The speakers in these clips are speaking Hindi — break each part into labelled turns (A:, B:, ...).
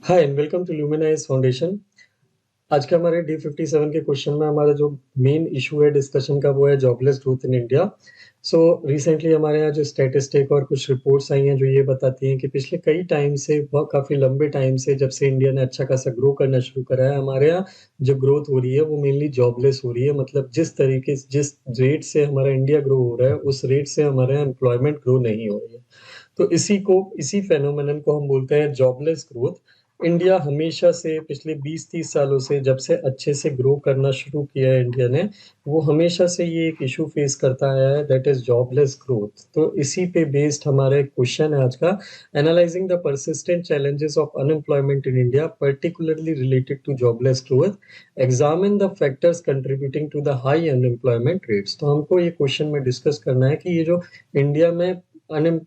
A: Hi and welcome to Luminize foundation. आज के हमारे D57 के क्वेश्चन में हमारा जो मेन इशू है डिस्कशन का वो है jobless growth in India. So recently हमारे यहाँ जो स्टैटिस्टिक और कुछ रिपोर्ट्स आई हैं जो ये बताती हैं कि पिछले कई टाइम से बहुत काफ़ी लंबे टाइम से जब से इंडिया ने अच्छा खासा ग्रो करना शुरू करा है, हमारे यहाँ जो ग्रोथ हो रही है वो मेनली जॉबलेस हो रही है। मतलब जिस तरीके से जिस रेट से हमारा इंडिया ग्रो हो रहा है उस रेट से हमारे यहाँ एम्प्लॉयमेंट ग्रो नहीं हो रही है। तो इसी फेनोमेनन को हम बोलते हैं जॉबलेस ग्रोथ। इंडिया हमेशा से पिछले 20-30 सालों से जब से अच्छे से ग्रो करना शुरू किया है इंडिया ने, वो हमेशा से ये एक इशू फेस करता आया है, दैट इज जॉबलेस ग्रोथ। तो इसी पे बेस्ड हमारा एक क्वेश्चन है आज का। Analysing the persistent challenges of unemployment in India particularly related to jobless growth, examine the factors contributing to the high unemployment rates. तो हमको ये क्वेश्चन में डिस्कस करना है कि ये जो इंडिया में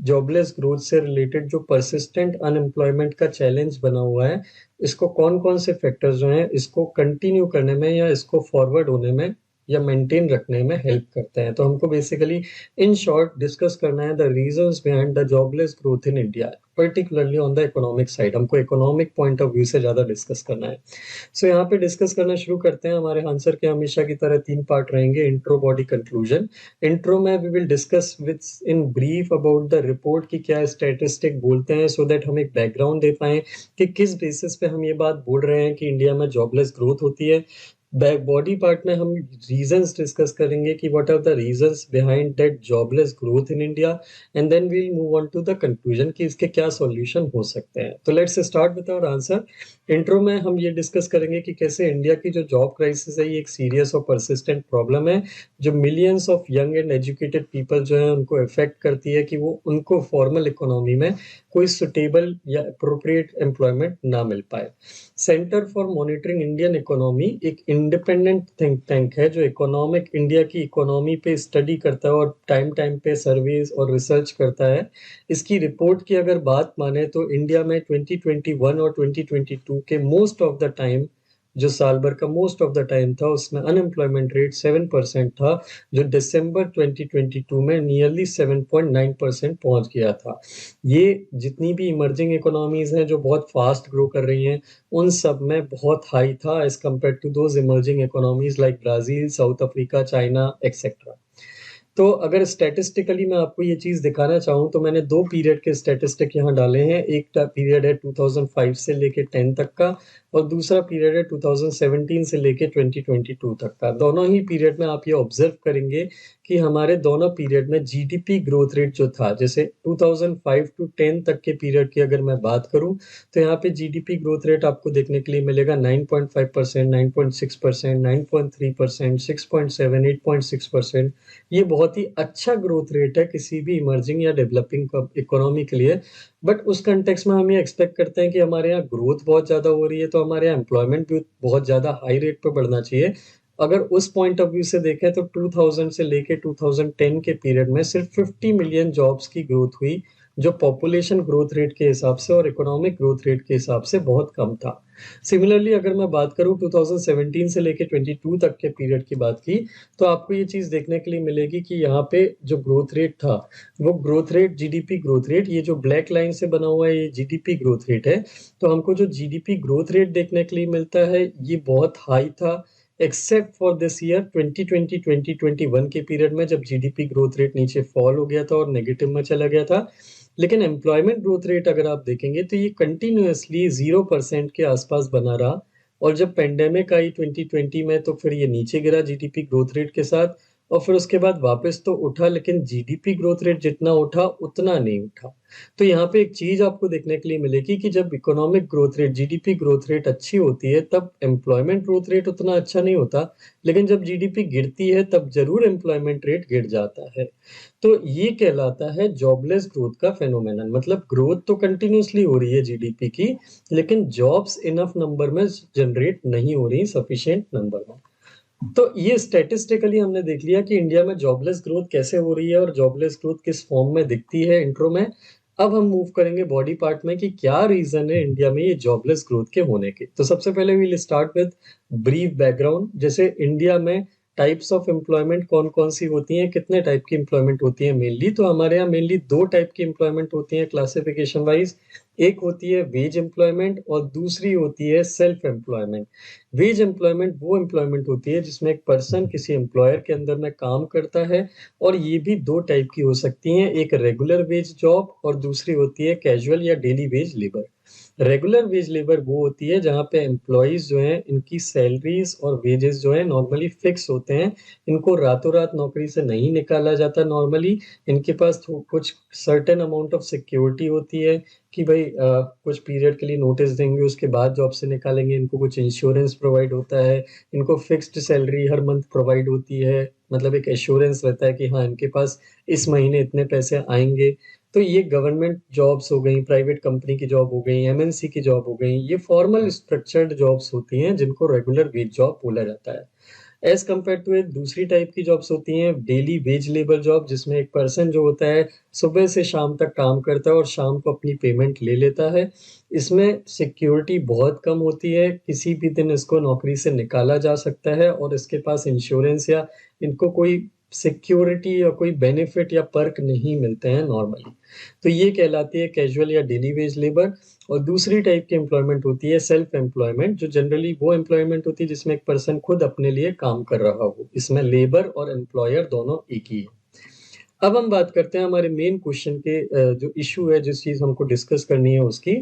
A: जॉबलेस ग्रोथ से रिलेटेड जो परसिस्टेंट अनएम्प्लॉयमेंट का चैलेंज बना हुआ है, इसको कौन कौन से फैक्टर्स जो हैं इसको कंटिन्यू करने में या इसको फॉरवर्ड होने में या मेंटेन रखने में हेल्प करते हैं। तो हमको बेसिकली इन शॉर्ट डिस्कस करना है the reasons behind the jobless growth in India, particularly on the economic side. हमको इकोनॉमिक पॉइंट ऑफ व्यू से ज़्यादा डिस्कस करना है। सो यहाँ पे डिस्कस करना शुरू करते हैं। हमारे आंसर के हमेशा की तरह 3 पार्ट रहेंगे, इंट्रो, बॉडी, कंक्लूजन। इंट्रो में we will discuss with in brief about the report की क्या स्टैटिस्टिक बोलते हैं, सो दैट हम एक बैकग्राउंड दे पाएँ कि किस बेसिस पे हम ये बात बोल रहे हैं कि इंडिया में जॉबलेस ग्रोथ होती है। बैक बॉडी पार्ट में हम रीजंस डिस्कस करेंगे कि what are the reasons behind that jobless growth in India, and then we will move on to the conclusion कि इसके क्या सॉल्यूशन हो सकते हैं। तो let's start with our answer. Intro में हम ये डिस्कस करेंगे कि कैसे इंडिया की जो जॉब क्राइसिस है ये एक सीरियस और परसिस्टेंट प्रॉब्लम है, जो millions of young and educated people जो है उनको इफेक्ट करती है कि वो उनको फॉर्मल इकोनॉमी में कोई सुटेबल या अप्रोप्रिएट एम्प्लॉयमेंट ना मिल पाए। Centre for monitoring Indian economy एक इंडिपेंडेंट थिंक टैंक है जो इकोनॉमिक इंडिया की इकोनॉमी पे स्टडी करता है और टाइम टाइम पे सर्वेज और रिसर्च करता है। इसकी रिपोर्ट की अगर बात माने तो इंडिया में 2021 और 2022 के मोस्ट ऑफ द टाइम, जो साल भर का मोस्ट ऑफ द टाइम था, उसमें अनएम्प्लॉयमेंट रेट 7% था, जो दिसंबर 2022 में नियरली 7.9% पहुंच गया था। ये जितनी भी इमर्जिंग इकोनॉमीज हैं जो बहुत फास्ट ग्रो कर रही हैं, उन सब में बहुत हाई था as compare to those emerging economies like Brazil, South Africa, China etcetera. तो अगर स्टैटिस्टिकली मैं आपको ये चीज़ दिखाना चाहूँ तो मैंने 2 पीरियड के स्टैटिस्टिक यहाँ डाले हैं। एक पीरियड है 2005 से लेके 10 तक का, और दूसरा पीरियड है 2017 से लेके 2022 तक का। दोनों ही पीरियड में आप ये ऑब्जर्व करेंगे कि हमारे दोनों पीरियड में जीडीपी ग्रोथ रेट जो था, जैसे 2005 टू 10 तक के पीरियड की अगर मैं बात करूँ तो यहाँ पे जीडीपी ग्रोथ रेट आपको देखने के लिए मिलेगा 9.5%, 9.6%, 9.3%, 6.7, 8.6%। ये बहुत ही अच्छा ग्रोथ रेट है किसी भी इमर्जिंग या डेवलपिंग इकोनॉमी के लिए। बट उस कंटेक्स्ट में हम ये एक्सपेक्ट करते हैं कि हमारे यहाँ ग्रोथ बहुत ज़्यादा हो रही है तो हमारे यहाँ एम्प्लॉयमेंट भी बहुत ज़्यादा हाई रेट पे बढ़ना चाहिए। अगर उस पॉइंट ऑफ व्यू से देखें तो 2000 से लेके 2010 के पीरियड में सिर्फ 50 मिलियन जॉब्स की ग्रोथ हुई, जो पॉपुलेशन ग्रोथ रेट के हिसाब से और इकोनॉमिक ग्रोथ रेट के हिसाब से बहुत कम था। सिमिलरली अगर मैं बात करूं 2017 से लेके 22 तक के पीरियड की बात की, तो आपको ये चीज़ देखने के लिए मिलेगी कि यहाँ पे जो ग्रोथ रेट था, वो growth rate GDP growth rate, ये जो ब्लैक लाइन से बना हुआ है ये जीडीपी ग्रोथ रेट है। तो हमको जो जीडीपी ग्रोथ रेट देखने के लिए मिलता है ये बहुत हाई था, एक्सेप्ट फॉर दिस ईयर 2020-2021 के पीरियड में जब जीडीपी ग्रोथ रेट नीचे फॉल हो गया था और नेगेटिव में चला गया था। लेकिन एम्प्लॉयमेंट ग्रोथ रेट अगर आप देखेंगे तो ये कंटिन्यूअसली 0% के आसपास बना रहा, और जब पेंडेमिक आई 2020 में तो फिर ये नीचे गिरा जीडीपी ग्रोथ रेट के साथ, और फिर उसके बाद वापस तो उठा, लेकिन जीडीपी ग्रोथ रेट जितना उठा उतना नहीं उठा। तो यहाँ पे एक चीज आपको देखने के लिए मिलेगी कि जब economic growth rate, GDP growth rate अच्छी होती है तब एम्प्लॉयमेंट ग्रोथ रेट उतना अच्छा नहीं होता, लेकिन जब जीडीपी गिरती है तब जरूर एम्प्लॉयमेंट रेट गिर जाता है। तो ये कहलाता है जॉबलेस ग्रोथ का फेनोमेनन। मतलब ग्रोथ तो कंटिन्यूसली हो रही है जीडीपी की, लेकिन जॉब्स इनफ नंबर में जनरेट नहीं हो रही, सफिशिएंट नंबर में। तो ये स्टैटिस्टिकली हमने देख लिया कि इंडिया में जॉबलेस ग्रोथ कैसे हो रही है और जॉबलेस ग्रोथ किस फॉर्म में दिखती है इंट्रो में। अब हम मूव करेंगे बॉडी पार्ट में कि क्या रीजन है इंडिया में ये जॉबलेस ग्रोथ के होने के। तो सबसे पहले we will start with brief background. जैसे इंडिया में टाइप्स ऑफ एम्प्लॉयमेंट कौन कौन सी होती हैं, कितने टाइप की एम्प्लॉयमेंट होती है मेनली, तो हमारे यहाँ मेनली 2 टाइप की एम्प्लॉयमेंट होती है क्लासिफिकेशन वाइज। एक होती है वेज एम्प्लॉयमेंट और दूसरी होती है सेल्फ एम्प्लॉयमेंट। वेज एम्प्लॉयमेंट वो एम्प्लॉयमेंट होती है जिसमें एक पर्सन किसी एम्प्लॉयर के अंदर में काम करता है, और ये भी दो टाइप की हो सकती हैं, एक रेगुलर वेज जॉब और दूसरी होती है कैजुअल या daily veg labour. Regular veg labour वो होती है जहाँ पे एम्प्लॉयज जो हैं इनकी सैलरीज और वेजेस जो है नॉर्मली फिक्स होते हैं, इनको रातों रात नौकरी से नहीं निकाला जाता नॉर्मली। इनके पास कुछ सर्टेन अमाउंट ऑफ सिक्योरिटी होती है कि भाई कुछ पीरियड के लिए नोटिस देंगे उसके बाद जॉब से निकालेंगे, इनको कुछ इंश्योरेंस प्रोवाइड होता है, इनको फिक्स्ड सैलरी हर मंथ प्रोवाइड होती है, मतलब एक एश्योरेंस रहता है कि हाँ इनके पास इस महीने इतने पैसे आएंगे। तो ये गवर्नमेंट जॉब्स हो गई, प्राइवेट कंपनी की जॉब हो गई, एमएनसी की जॉब हो गई, ये फॉर्मल स्ट्रक्चर्ड जॉब्स होती हैं जिनको रेगुलर वेज जॉब बोला जाता है। एज कम्पेयर टू एक दूसरी टाइप की जॉब्स होती हैं डेली वेज लेबर जॉब, जिसमें एक पर्सन जो होता है सुबह से शाम तक काम करता है और शाम को अपनी पेमेंट ले लेता है। इसमें सिक्योरिटी बहुत कम होती है, किसी भी दिन इसको नौकरी से निकाला जा सकता है और इसके पास इंश्योरेंस या इनको कोई सिक्योरिटी या कोई बेनिफिट या पर्क नहीं मिलते हैं नॉर्मली। तो ये कहलाती है कैजुअल या डेली वेज लेबर। और दूसरी टाइप की एम्प्लॉयमेंट होती है सेल्फ एम्प्लॉयमेंट, जो जनरली वो एम्प्लॉयमेंट होती है जिसमें एक पर्सन खुद अपने लिए काम कर रहा हो, इसमें लेबर और एम्प्लॉयर दोनों एक ही है। अब हम बात करते हैं हमारे मेन क्वेश्चन के जो इशू है, जिस चीज हमको डिस्कस करनी है उसकी,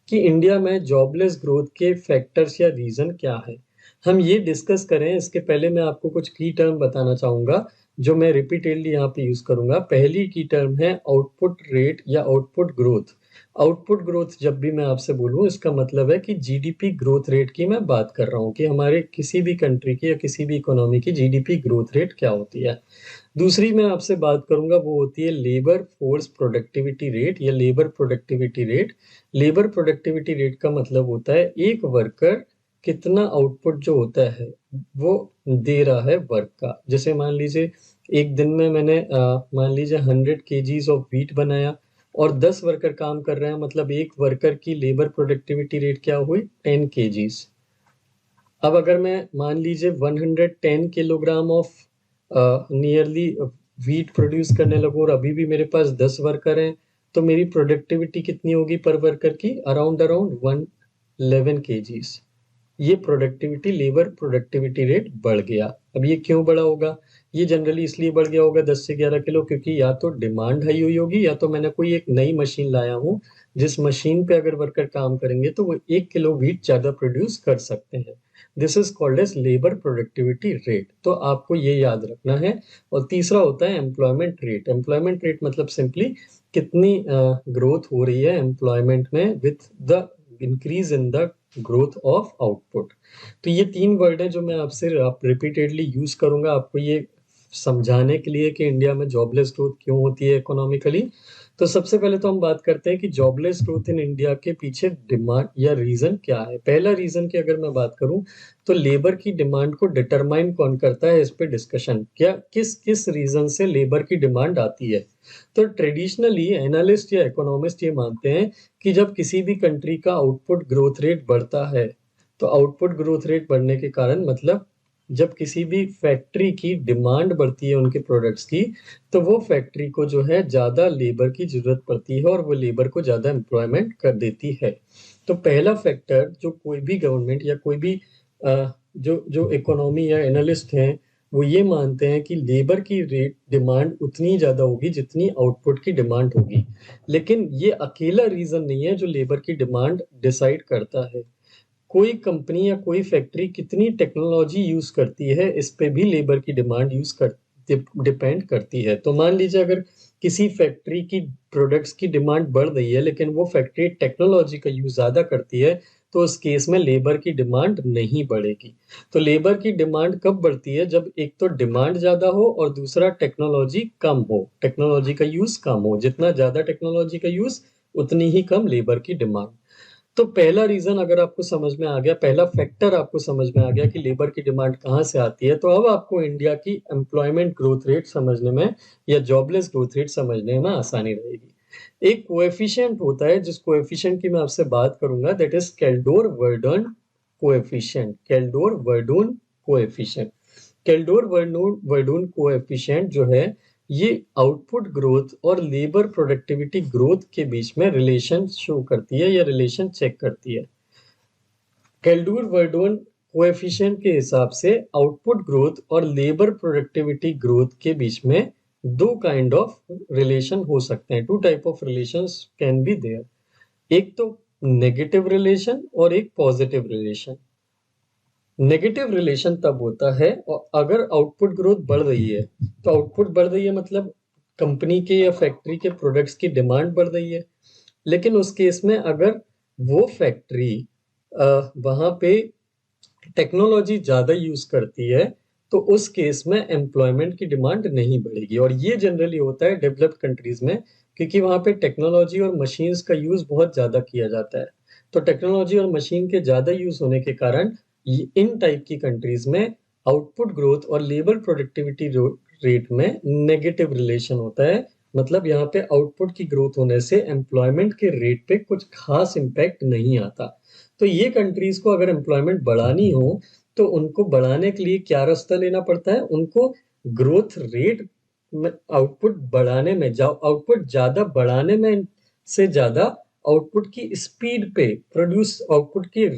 A: कि इंडिया में जॉबलेस ग्रोथ के फैक्टर्स या रीजन क्या है। हम ये डिस्कस करें इसके पहले मैं आपको कुछ की टर्म बताना चाहूंगा जो मैं रिपीटेडली यहाँ पे यूज करूंगा। पहली की टर्म है आउटपुट रेट या आउटपुट ग्रोथ। आउटपुट ग्रोथ जब भी मैं आपसे बोलूँ इसका मतलब है कि जीडीपी ग्रोथ रेट की मैं बात कर रहा हूँ, कि हमारे किसी भी कंट्री की या किसी भी इकोनॉमी की जीडीपी ग्रोथ रेट क्या होती है। दूसरी मैं आपसे बात करूंगा वो होती है लेबर फोर्स प्रोडक्टिविटी रेट या labour productivity rate. Labour productivity rate का मतलब होता है एक वर्कर कितना आउटपुट जो होता है वो दे रहा है वर्क का। जैसे मान लीजिए एक दिन में मैंने मान लीजिए 100 kgs ऑफ व्हीट बनाया और 10 वर्कर काम कर रहे हैं, मतलब एक वर्कर की लेबर प्रोडक्टिविटी रेट क्या हुई, 10 kgs। अब अगर मैं मान लीजिए 110 kilogram of nearly wheat produce करने लगूं और अभी भी मेरे पास 10 वर्कर हैं, तो मेरी प्रोडक्टिविटी कितनी होगी पर वर्कर की, अराउंड अराउंड 111 kgs। ये प्रोडक्टिविटी लेबर प्रोडक्टिविटी रेट बढ़ गया। अब ये क्यों बढ़ा होगा, ये जनरली इसलिए बढ़ गया होगा 10 से 11 किलो, क्योंकि या तो डिमांड हाई हुई होगी या तो मैंने कोई एक नई मशीन लाया हूँ जिस मशीन पे अगर वर्कर काम करेंगे तो वो 1 किलो व्हीट ज्यादा प्रोड्यूस कर सकते हैं। This is called as labour productivity rate, तो आपको ये याद रखना है। और तीसरा होता है एम्प्लॉयमेंट रेट। एम्प्लॉयमेंट रेट मतलब सिंपली कितनी ग्रोथ हो रही है एम्प्लॉयमेंट में with the increase in the growth of output. तो ये तीन वर्ड है जो मैं आपसे रिपीटेडली यूज करूंगा आपको ये समझाने के लिए कि इंडिया में जॉबलेस ग्रोथ क्यों होती है इकोनॉमिकली। तो सबसे पहले तो हम बात करते हैं कि जॉबलेस ग्रोथ इन इंडिया के पीछे डिमांड या रीजन क्या है। पहला रीजन की अगर मैं बात करूं तो लेबर की डिमांड को डिटरमाइन कौन करता है, इस पे डिस्कशन, क्या किस किस रीजन से लेबर की डिमांड आती है। तो ट्रेडिशनली एनालिस्ट या इकोनॉमिस्ट ये मानते हैं कि जब किसी भी कंट्री का आउटपुट ग्रोथ रेट बढ़ता है, तो आउटपुट ग्रोथ रेट बढ़ने के कारण मतलब जब किसी भी फैक्ट्री की डिमांड बढ़ती है उनके प्रोडक्ट्स की, तो वो फैक्ट्री को जो है ज्यादा लेबर की जरूरत पड़ती है और वो लेबर को ज्यादा एम्प्लॉयमेंट कर देती है। तो पहला फैक्टर जो कोई भी गवर्नमेंट या कोई भी जो जो इकोनॉमी या एनालिस्ट हैं वो ये मानते हैं कि लेबर की रेट डिमांड उतनी ज्यादा होगी जितनी आउटपुट की डिमांड होगी। लेकिन ये अकेला रीजन नहीं है जो लेबर की डिमांड डिसाइड करता है। कोई कंपनी या कोई फैक्ट्री कितनी टेक्नोलॉजी यूज करती है इस पे भी लेबर की डिमांड डिपेंड करती है। तो मान लीजिए अगर किसी फैक्ट्री की प्रोडक्ट्स की डिमांड बढ़ रही है लेकिन वो फैक्ट्री टेक्नोलॉजी का यूज ज्यादा करती है, तो उस केस में लेबर की डिमांड नहीं बढ़ेगी। तो लेबर की डिमांड कब बढ़ती है, जब एक तो डिमांड ज्यादा हो और दूसरा टेक्नोलॉजी कम हो, टेक्नोलॉजी का यूज कम हो। जितना ज्यादा टेक्नोलॉजी का यूज उतनी ही कम लेबर की डिमांड। तो पहला रीजन अगर आपको समझ में आ गया, पहला फैक्टर आपको समझ में आ गया कि लेबर की डिमांड कहाँ से आती है, तो अब आपको इंडिया की एम्प्लॉयमेंट ग्रोथ रेट समझने में या जॉबलेस ग्रोथ रेट समझने में आसानी रहेगी। एक कोएफिशिएंट होता है जिस कोएफिशिएंट की मैं आपसे बात करूंगा, that is Kaldor Verdoorn coefficient. Kaldor Verdoorn coefficient. Kaldor Verdoorn coefficient जो है ये आउटपुट ग्रोथ और लेबर प्रोडक्टिविटी ग्रोथ के बीच में रिलेशन शो करती है या रिलेशन चेक करती है। कैल्डूर वर्डोन कोएफिशिएंट के हिसाब से आउटपुट ग्रोथ और लेबर प्रोडक्टिविटी ग्रोथ के बीच में दो काइंड ऑफ रिलेशन हो सकते हैं, two type of relations can be there. एक तो नेगेटिव रिलेशन और एक पॉजिटिव रिलेशन। नेगेटिव रिलेशन तब होता है और अगर आउटपुट ग्रोथ बढ़ रही है, तो आउटपुट बढ़ रही है मतलब कंपनी के या फैक्ट्री के प्रोडक्ट्स की डिमांड बढ़ रही है। लेकिन उस केस में अगर वो फैक्ट्री वहां पे टेक्नोलॉजी ज्यादा यूज करती है, तो उस केस में एम्प्लॉयमेंट की डिमांड नहीं बढ़ेगी। और ये जनरली होता है डेवलप्ड कंट्रीज में, क्योंकि वहां पे टेक्नोलॉजी और मशीन्स का यूज बहुत ज्यादा किया जाता है। तो टेक्नोलॉजी और मशीन के ज्यादा यूज होने के कारण इन टाइप की कंट्रीज में आउटपुट ग्रोथ और लेबर प्रोडक्टिविटी रेट में नेगेटिव रिलेशन होता है। मतलब यहाँ पे आउटपुट की ग्रोथ होने से एम्प्लॉयमेंट के रेट पे कुछ खास इम्पैक्ट नहीं आता। तो ये कंट्रीज को अगर एम्प्लॉयमेंट बढ़ानी हो, तो उनको बढ़ाने के लिए क्या रास्ता लेना पड़ता है? उनको ग्रोथ रेट में आउटपुट बढ़ाने में, आउटपुट ज्यादा बढ़ाने में से ज्यादा आउटपुट की स्पीड पे, प्रोड्यूस आउटपुट की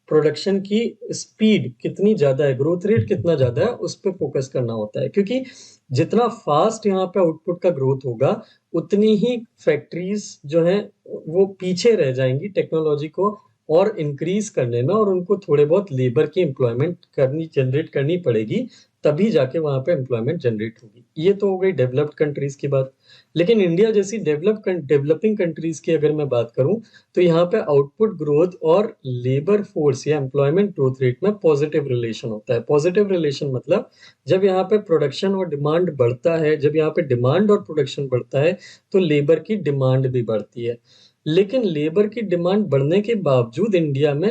A: प्रोडक्शन की स्पीड कितनी ज्यादा है, ग्रोथ रेट कितना ज्यादा है, उस पर फोकस करना होता है। क्योंकि जितना फास्ट यहाँ पे आउटपुट का ग्रोथ होगा, उतनी ही फैक्ट्रीज जो हैं वो पीछे रह जाएंगी टेक्नोलॉजी को और इंक्रीज करने में, और उनको थोड़े बहुत लेबर की एम्प्लॉयमेंट जनरेट करनी पड़ेगी, तभी जाके वहां पे एम्प्लॉयमेंट जनरेट होगी। ये तो हो गई डेवलप्ड कंट्रीज की बात। लेकिन इंडिया जैसी डेवलपिंग कंट्रीज की अगर मैं बात करूं, तो यहाँ पे आउटपुट ग्रोथ और लेबर फोर्स या एम्प्लॉयमेंट ग्रोथ रेट में पॉजिटिव रिलेशन होता है। पॉजिटिव रिलेशन मतलब जब यहाँ पे प्रोडक्शन और डिमांड बढ़ता है, जब यहाँ पे डिमांड और प्रोडक्शन बढ़ता है, तो लेबर की डिमांड भी बढ़ती है। लेकिन लेबर की डिमांड बढ़ने के बावजूद इंडिया में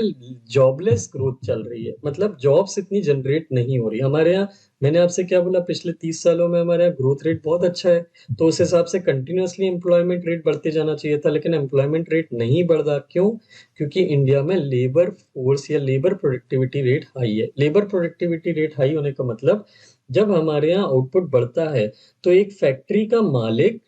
A: जॉबलेस ग्रोथ चल रही है, मतलब जॉब्स इतनी जनरेट नहीं हो रही हमारे यहाँ। मैंने आपसे क्या बोला, पिछले 30 सालों में हमारे यहाँ ग्रोथ रेट बहुत अच्छा है, तो उस हिसाब से कंटिन्यूअसली एम्प्लॉयमेंट रेट बढ़ते जाना चाहिए था। लेकिन एम्प्लॉयमेंट रेट नहीं बढ़ रहा, क्यों? क्योंकि इंडिया में लेबर फोर्स या लेबर प्रोडक्टिविटी रेट हाई है। लेबर प्रोडक्टिविटी रेट हाई होने का मतलब, जब हमारे यहाँ आउटपुट बढ़ता है, तो एक फैक्ट्री का मालिक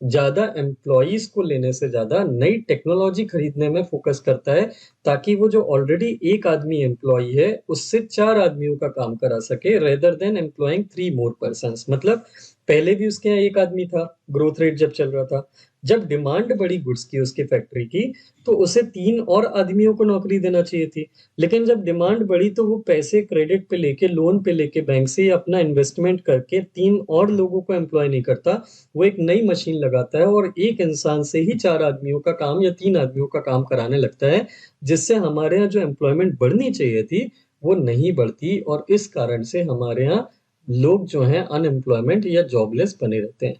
A: ज्यादा एम्प्लॉयज को लेने से ज्यादा नई टेक्नोलॉजी खरीदने में फोकस करता है, ताकि वो जो ऑलरेडी एक आदमी एम्प्लॉय है उससे 4 आदमियों का काम करा सके, रेदर देन एम्प्लॉइंग 3 मोर पर्सन्स। मतलब पहले भी उसके यहाँ एक आदमी था, ग्रोथ रेट जब चल रहा था। जब डिमांड बढ़ी गुड्स की उसकी फैक्ट्री की, तो उसे 3 और आदमियों को नौकरी देना चाहिए थी। लेकिन जब डिमांड बढ़ी, तो वो पैसे क्रेडिट पे लेके, लोन पे लेके बैंक से अपना इन्वेस्टमेंट करके 3 और लोगों को एम्प्लॉय नहीं करता, वो एक नई मशीन लगाता है और एक इंसान से ही 4 आदमियों का काम या 3 आदमियों का काम कराने लगता है, जिससे हमारे यहाँ जो एम्प्लॉयमेंट बढ़नी चाहिए थी वो नहीं बढ़ती, और इस कारण से हमारे यहाँ लोग जो हैं अनएम्प्लॉयमेंट या जॉबलेस बने रहते हैं।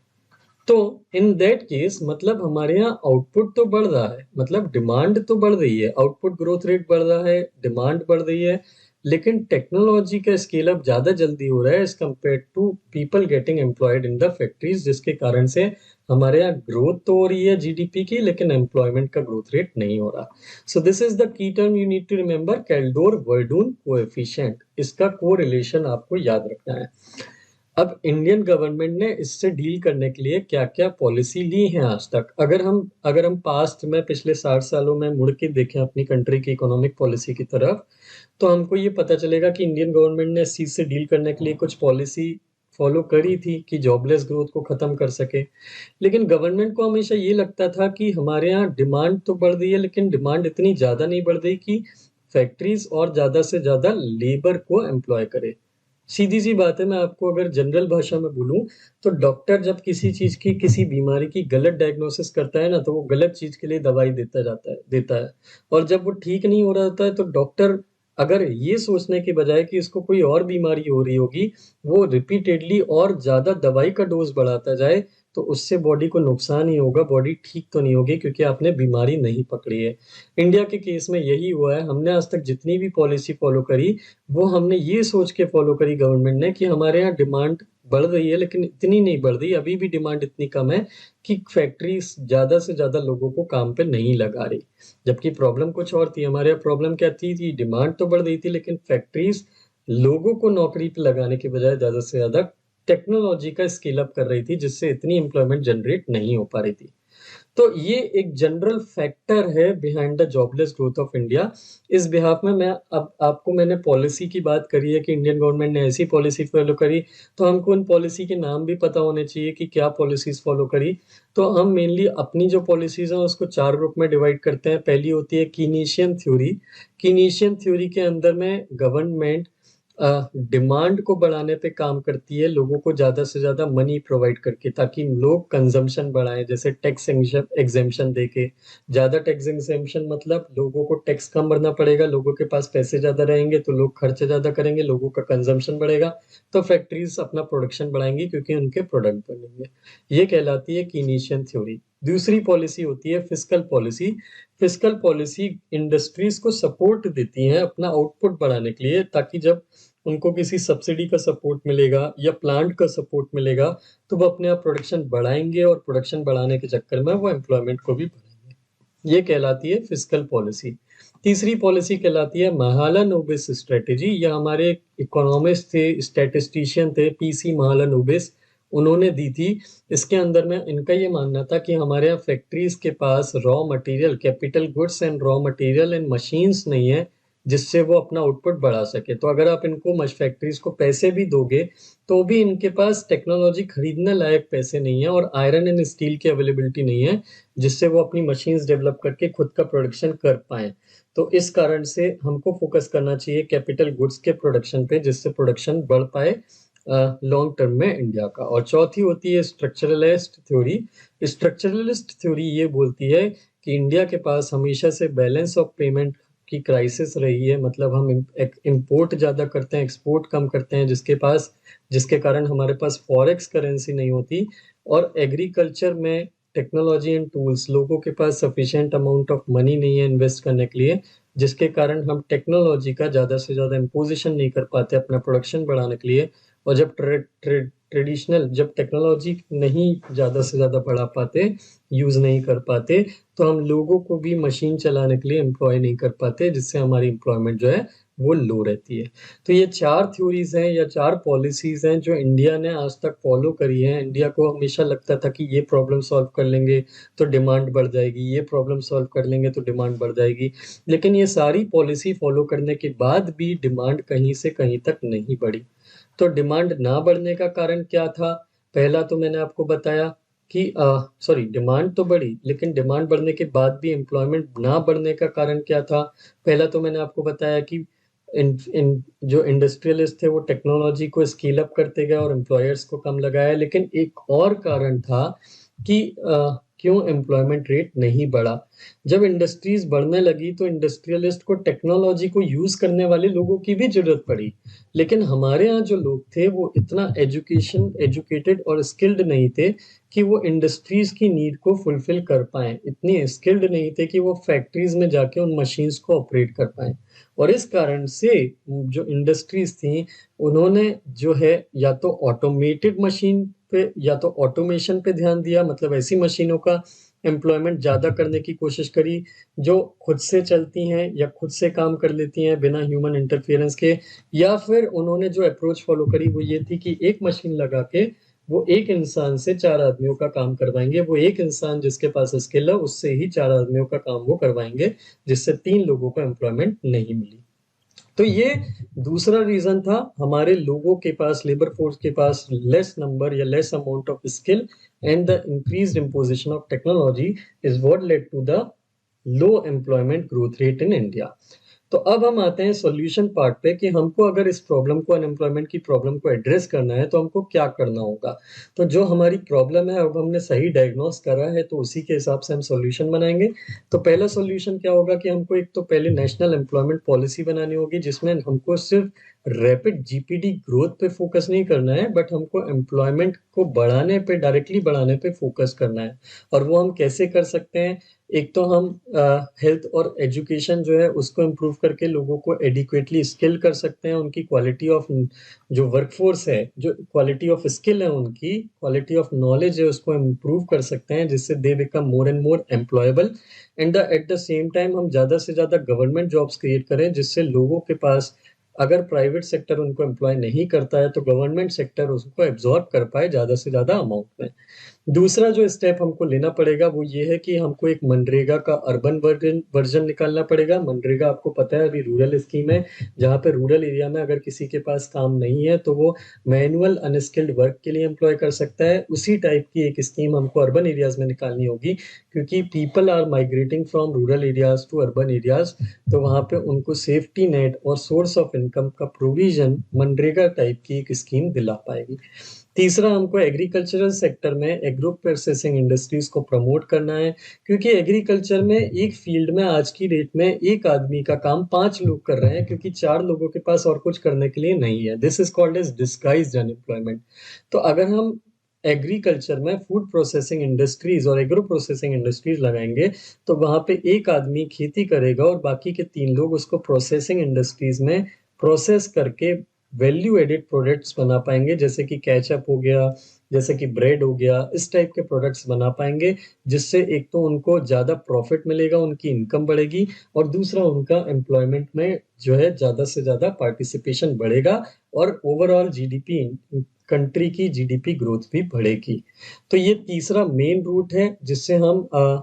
A: तो इन दैट केस मतलब हमारे यहाँ आउटपुट तो बढ़ रहा है, मतलब डिमांड तो बढ़ रही है, आउटपुट ग्रोथ रेट बढ़ रहा है, डिमांड बढ़ रही है, लेकिन टेक्नोलॉजी का स्केल अप ज्यादा जल्दी हो रहा है as compare to people getting employed in the factories, जिसके कारण से हमारे यहाँ ग्रोथ तो हो रही है जीडीपी की, लेकिन एम्प्लॉयमेंट का ग्रोथ रेट नहीं हो रहा। So this is the key term you need to remember, Kaldor Verdoorn coefficient. इसका कोरिलेशन आपको याद रखना है। अब इंडियन गवर्नमेंट ने इससे डील करने के लिए क्या क्या पॉलिसी ली है आज तक, अगर हम पास्ट में पिछले 60 सालों में मुड़ के देखें अपनी कंट्री की इकोनॉमिक पॉलिसी की तरफ, तो हमको ये पता चलेगा कि इंडियन गवर्नमेंट ने इस चीज से डील करने के लिए कुछ पॉलिसी फॉलो करी थी कि जॉबलेस ग्रोथ को खत्म कर सके। लेकिन गवर्नमेंट को हमेशा ये लगता था कि हमारे यहाँ डिमांड तो बढ़ रही है, लेकिन डिमांड इतनी ज्यादा नहीं बढ़ रही कि फैक्ट्रीज और ज्यादा से ज्यादा लेबर को एम्प्लॉय करे। सीधी सी बात है, मैं आपको अगर जनरल भाषा में बोलूं, तो डॉक्टर जब किसी चीज की, किसी बीमारी की गलत डायग्नोसिस करता है ना, तो वो गलत चीज के लिए दवाई देता है। और जब वो ठीक नहीं हो रहा होता है, तो डॉक्टर अगर ये सोचने के बजाय कि इसको कोई और बीमारी हो रही होगी, वो रिपीटेडली और ज्यादा दवाई का डोज बढ़ाता जाए, तो उससे बॉडी को नुकसान ही होगा, बॉडी ठीक तो नहीं होगी, क्योंकि आपने बीमारी नहीं पकड़ी है। इंडिया के केस में यही हुआ है। हमने आज तक जितनी भी पॉलिसी फॉलो करी, वो हमने ये सोच के फॉलो करी गवर्नमेंट ने कि हमारे यहाँ डिमांड बढ़ रही है, लेकिन इतनी नहीं बढ़ रही, अभी भी डिमांड इतनी कम है कि फैक्ट्री ज्यादा से ज्यादा लोगों को काम पे नहीं लगा रही। जबकि प्रॉब्लम कुछ और थी, हमारे यहाँ प्रॉब्लम क्या थी डिमांड तो बढ़ रही थी, लेकिन फैक्ट्रीज लोगों को नौकरी पे लगाने के बजाय ज्यादा से ज्यादा टेक्नोलॉजी का स्केल अप कर रही थी, जिससे इतनी एम्प्लॉयमेंट जनरेट नहीं हो पा रही थी। तो ये एक जनरल फैक्टर है behind the jobless growth of India. इस बिहाफ में मैं अब आपको मैंने पॉलिसी की बात करी है कि इंडियन गवर्नमेंट ने ऐसी पॉलिसी फॉलो करी, तो हमको उन पॉलिसी के नाम भी पता होने चाहिए कि क्या पॉलिसीज फॉलो करी। तो हम मेनली अपनी जो पॉलिसीज हैं उसको 4 ग्रुप में डिवाइड करते हैं। पहली होती है कीनीशियन थ्योरी। कीनीशियन थ्योरी के अंदर में गवर्नमेंट डिमांड को बढ़ाने पे काम करती है, लोगों को ज़्यादा से ज़्यादा मनी प्रोवाइड करके, ताकि लोग कंजम्पशन बढ़ाएं, जैसे टैक्स एग्जेम्पशन देके। ज़्यादा टैक्स एग्जेम्पशन मतलब लोगों को टैक्स कम भरना पड़ेगा, लोगों के पास पैसे ज़्यादा रहेंगे तो लोग खर्चे ज़्यादा करेंगे, लोगों का कंजम्पशन बढ़ेगा, तो फैक्ट्रीज अपना प्रोडक्शन बढ़ाएंगी क्योंकि उनके प्रोडक्ट बनेंगे। ये कहलाती है कीनीशियन थ्योरी। दूसरी पॉलिसी होती है fiscal policy. Fiscal policy industries को सपोर्ट देती है अपना आउटपुट बढ़ाने के लिए, ताकि जब उनको किसी सब्सिडी का सपोर्ट मिलेगा या प्लांट का सपोर्ट मिलेगा तो वो अपने आप प्रोडक्शन बढ़ाएंगे, और प्रोडक्शन बढ़ाने के चक्कर में वो एम्प्लॉयमेंट को भी बढ़ाएंगे। ये कहलाती है फिस्कल पॉलिसी। तीसरी पॉलिसी कहलाती है महालानोबिस स्ट्रेटेजी। यह हमारे इकोनॉमिस्ट थे, स्टैटिस्टिशियन थे, पीसी महालानोबिस, उन्होंने दी थी। इसके अंदर में इनका ये मानना था कि हमारे यहाँ फैक्ट्रीज के पास raw material, capital goods and raw material and machines नहीं है जिससे वो अपना आउटपुट बढ़ा सके। तो अगर आप इनको फैक्ट्रीज को पैसे भी दोगे तो भी इनके पास टेक्नोलॉजी खरीदने लायक पैसे नहीं है, और आयरन एंड स्टील की अवेलेबिलिटी नहीं है जिससे वो अपनी मशीन्स डेवलप करके खुद का प्रोडक्शन कर पाए। तो इस कारण से हमको फोकस करना चाहिए कैपिटल गुड्स के प्रोडक्शन पे, जिससे प्रोडक्शन बढ़ पाए लॉन्ग टर्म में इंडिया का। और चौथी होती है स्ट्रक्चरलिस्ट थ्योरी। स्ट्रक्चरलिस्ट थ्योरी ये बोलती है कि इंडिया के पास हमेशा से बैलेंस ऑफ पेमेंट की क्राइसिस रही है, मतलब हम इंपोर्ट ज़्यादा करते हैं, एक्सपोर्ट कम करते हैं, जिसके कारण हमारे पास फॉरेक्स करेंसी नहीं होती, और एग्रीकल्चर में टेक्नोलॉजी एंड टूल्स, लोगों के पास सफिशिएंट अमाउंट ऑफ मनी नहीं है इन्वेस्ट करने के लिए, जिसके कारण हम टेक्नोलॉजी का ज़्यादा से ज़्यादा इम्पोजिशन नहीं कर पाते अपना प्रोडक्शन बढ़ाने के लिए। और जब ट्रेडिशनल जब टेक्नोलॉजी नहीं ज़्यादा से ज़्यादा बढ़ा पाते, यूज़ नहीं कर पाते, तो हम लोगों को भी मशीन चलाने के लिए एम्प्लॉय नहीं कर पाते, जिससे हमारी एम्प्लॉयमेंट जो है वो लो रहती है। तो ये 4 थ्योरीज हैं या 4 पॉलिसीज हैं जो इंडिया ने आज तक फॉलो करी है। इंडिया को हमेशा लगता था कि ये प्रॉब्लम सॉल्व कर लेंगे तो डिमांड बढ़ जाएगी, ये प्रॉब्लम सॉल्व कर लेंगे तो डिमांड बढ़ जाएगी, लेकिन ये सारी पॉलिसी फॉलो करने के बाद भी डिमांड कहीं से कहीं तक नहीं बढ़ी। तो डिमांड ना बढ़ने का कारण क्या था? पहला तो मैंने आपको बताया कि सॉरी, डिमांड तो बढ़ी, लेकिन डिमांड बढ़ने के बाद भी एम्प्लॉयमेंट ना बढ़ने का कारण क्या था? पहला तो मैंने आपको बताया कि इन जो इंडस्ट्रियलिस्ट थे वो टेक्नोलॉजी को स्केल अप करते गए और एम्प्लॉयर्स को कम लगाया। लेकिन एक और कारण था कि क्यों एम्प्लॉयमेंट रेट नहीं बढ़ा। जब इंडस्ट्रीज बढ़ने लगी तो इंडस्ट्रियलिस्ट को टेक्नोलॉजी को यूज करने वाले लोगों की भी जरूरत पड़ी, लेकिन हमारे यहाँ जो लोग थे वो इतना एजुकेटेड और स्किल्ड नहीं थे कि वो इंडस्ट्रीज की नीड को फुलफिल कर पाए, इतने स्किल्ड नहीं थे कि वो फैक्ट्रीज में जाके उन मशीन्स को ऑपरेट कर पाए। और इस कारण से जो इंडस्ट्रीज थी उन्होंने जो है या तो ऑटोमेटेड मशीन पे या तो ऑटोमेशन पे ध्यान दिया, मतलब ऐसी मशीनों का एम्प्लॉयमेंट ज़्यादा करने की कोशिश करी जो खुद से चलती हैं या खुद से काम कर लेती हैं बिना ह्यूमन इंटरफेरेंस के। या फिर उन्होंने जो अप्रोच फॉलो करी वो ये थी कि एक मशीन लगा के वो एक इंसान से 4 आदमियों का काम करवाएंगे, वो एक इंसान जिसके पास स्किल है उससे ही 4 आदमियों का काम वो करवाएंगे, जिससे 3 लोगों को एम्प्लॉयमेंट नहीं मिली। तो ये दूसरा रीजन था, हमारे लोगों के पास, लेबर फोर्स के पास लेस नंबर या less amount of skill and the increased imposition of technology is what led to the low employment growth rate in India. तो अब हम आते हैं सॉल्यूशन पार्ट पे कि हमको अगर इस प्रॉब्लम को, अनएम्प्लॉयमेंट की प्रॉब्लम को एड्रेस करना है तो हमको क्या करना होगा। तो जो हमारी प्रॉब्लम है अब हमने सही डायग्नोस करा है तो उसी के हिसाब से हम सॉल्यूशन बनाएंगे। तो पहला सॉल्यूशन क्या होगा कि हमको एक तो पहले नेशनल एम्प्लॉयमेंट पॉलिसी बनानी होगी, जिसमें हमको सिर्फ रैपिड जीपीडी ग्रोथ पे फोकस नहीं करना है, बट हमको एम्प्लॉयमेंट को बढ़ाने पे, डायरेक्टली बढ़ाने पे फोकस करना है। और वो हम कैसे कर सकते हैं? एक तो हम हेल्थ और एजुकेशन जो है उसको इम्प्रूव करके लोगों को एडिक्वेटली स्किल कर सकते हैं, उनकी क्वालिटी ऑफ जो वर्कफोर्स है, जो क्वालिटी ऑफ स्किल है, उनकी क्वालिटी ऑफ नॉलेज है उसको इम्प्रूव कर सकते हैं, जिससे they become more and more employable. And at the same time हम ज़्यादा से ज़्यादा गवर्नमेंट जॉब्स क्रिएट करें जिससे लोगों के पास अगर प्राइवेट सेक्टर उनको एम्प्लॉय नहीं करता है तो गवर्नमेंट सेक्टर उसको एब्जॉर्ब कर पाए ज़्यादा से ज़्यादा अमाउंट में। दूसरा जो स्टेप हमको लेना पड़ेगा वो ये है कि हमको एक मनरेगा का अर्बन वर्जन निकालना पड़ेगा। मनरेगा आपको पता है अभी रूरल स्कीम है, जहाँ पे रूरल एरिया में अगर किसी के पास काम नहीं है तो वो मैनुअल अनस्किल्ड वर्क के लिए एम्प्लॉय कर सकता है। उसी टाइप की एक स्कीम हमको अर्बन एरियाज में निकालनी होगी, क्योंकि people are migrating from rural areas to urban areas, तो वहाँ पे उनको सेफ्टी नेट और सोर्स ऑफ इनकम का प्रोविजन मनरेगा टाइप की एक स्कीम दिला पाएगी। तीसरा, हमको एग्रीकल्चरल सेक्टर में एग्रो प्रोसेसिंग इंडस्ट्रीज को प्रमोट करना है, क्योंकि एग्रीकल्चर में एक फील्ड में आज की डेट में एक आदमी का काम 5 लोग कर रहे हैं, क्योंकि 4 लोगों के पास और कुछ करने के लिए नहीं है। This is called as disguised unemployment. तो अगर हम एग्रीकल्चर में फूड प्रोसेसिंग इंडस्ट्रीज और एग्रो प्रोसेसिंग इंडस्ट्रीज लगाएंगे तो वहां पे एक आदमी खेती करेगा और बाकी के 3 लोग उसको प्रोसेसिंग इंडस्ट्रीज में प्रोसेस करके वैल्यू एडेड प्रोडक्ट्स बना पाएंगे, जैसे कि केचप हो गया, जैसे कि ब्रेड हो गया, इस टाइप के प्रोडक्ट्स बना पाएंगे, जिससे एक तो उनको ज़्यादा प्रॉफिट मिलेगा, उनकी इनकम बढ़ेगी, और दूसरा उनका एम्प्लॉयमेंट में जो है ज़्यादा से ज़्यादा पार्टिसिपेशन बढ़ेगा और ओवरऑल जीडीपी, कंट्री की जीडीपी ग्रोथ भी बढ़ेगी। तो ये तीसरा मेन रूट है जिससे हम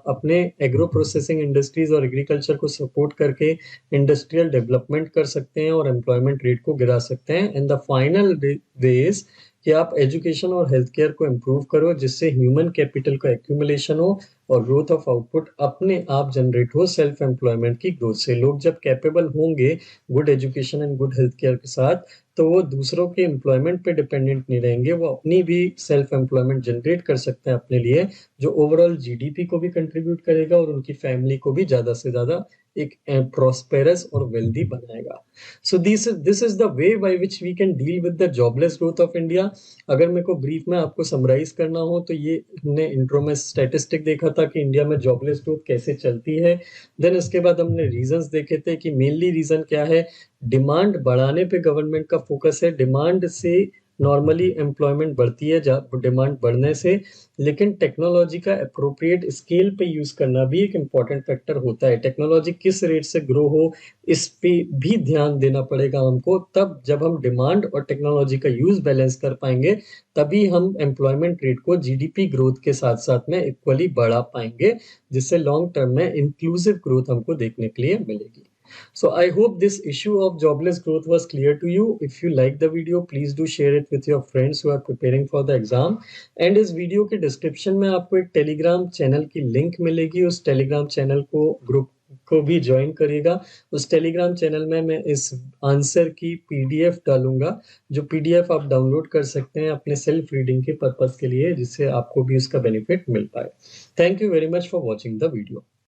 A: अपने एग्रो प्रोसेसिंग इंडस्ट्रीज और एग्रीकल्चर को सपोर्ट करके इंडस्ट्रियल डेवलपमेंट कर सकते हैं और एम्प्लॉयमेंट रेट को गिरा सकते हैं। And the final way is कि आप एजुकेशन और हेल्थ केयर को इम्प्रूव करो, जिससे ह्यूमन कैपिटल का एक्यूमुलेशन हो और ग्रोथ ऑफ आउटपुट अपने आप जनरेट हो सेल्फ एम्प्लॉयमेंट की ग्रोथ से। लोग जब कैपेबल होंगे good education and good health care के साथ, तो वो दूसरों के एम्प्लॉयमेंट पे डिपेंडेंट नहीं रहेंगे, वो अपनी भी सेल्फ एम्प्लॉयमेंट जनरेट कर सकते हैं अपने लिए, जो ओवरऑल जीडीपी को भी कंट्रीब्यूट करेगा और उनकी फैमिली को भी ज़्यादा से ज़्यादा एक प्रॉस्पेरस और वेल्दी बनाएगा। So this is the way by which we can deal with the jobless growth of India. अगर मेरे को ब्रीफ में आपको समराइज करना हो तो ये हमने इंट्रो में स्टैटिस्टिक देखा था कि इंडिया में जॉबलेस ग्रोथ कैसे चलती है। देन इसके बाद हमने रीजंस देखे थे कि मेनली रीजन क्या है, डिमांड बढ़ाने पे गवर्नमेंट का फोकस है। डिमांड से नॉर्मली एम्प्लॉयमेंट बढ़ती है डिमांड बढ़ने से, लेकिन टेक्नोलॉजी का अप्रोप्रिएट स्केल पे यूज करना भी एक इम्पॉर्टेंट फैक्टर होता है। टेक्नोलॉजी किस रेट से ग्रो हो इस पे भी ध्यान देना पड़ेगा हमको। तब जब हम डिमांड और टेक्नोलॉजी का यूज बैलेंस कर पाएंगे, तभी हम एम्प्लॉयमेंट रेट को जीडीपी ग्रोथ के साथ साथ में इक्वली बढ़ा पाएंगे, जिससे लॉन्ग टर्म में इंक्लूसिव ग्रोथ हमको देखने के लिए मिलेगी। So I hope this issue of jobless growth was clear to you. If you like the video, please do share it with your friends who are preparing for the exam. And इस वीडियो के डिस्क्रिप्शन में आपको एक टेलीग्राम चैनल की लिंक मिलेगी, उस टेलीग्राम चैनल को ग्रुप को भी ज्वाइन करिएगा। उस टेलीग्राम चैनल में मैं इस आंसर की पीडीएफ डालूंगा, जो पीडीएफ आप डाउनलोड कर सकते हैं अपने सेल्फ रीडिंग के पर्पज के लिए, जिससे आपको भी उसका बेनिफिट मिल पाए। Thank you very much for watching the video.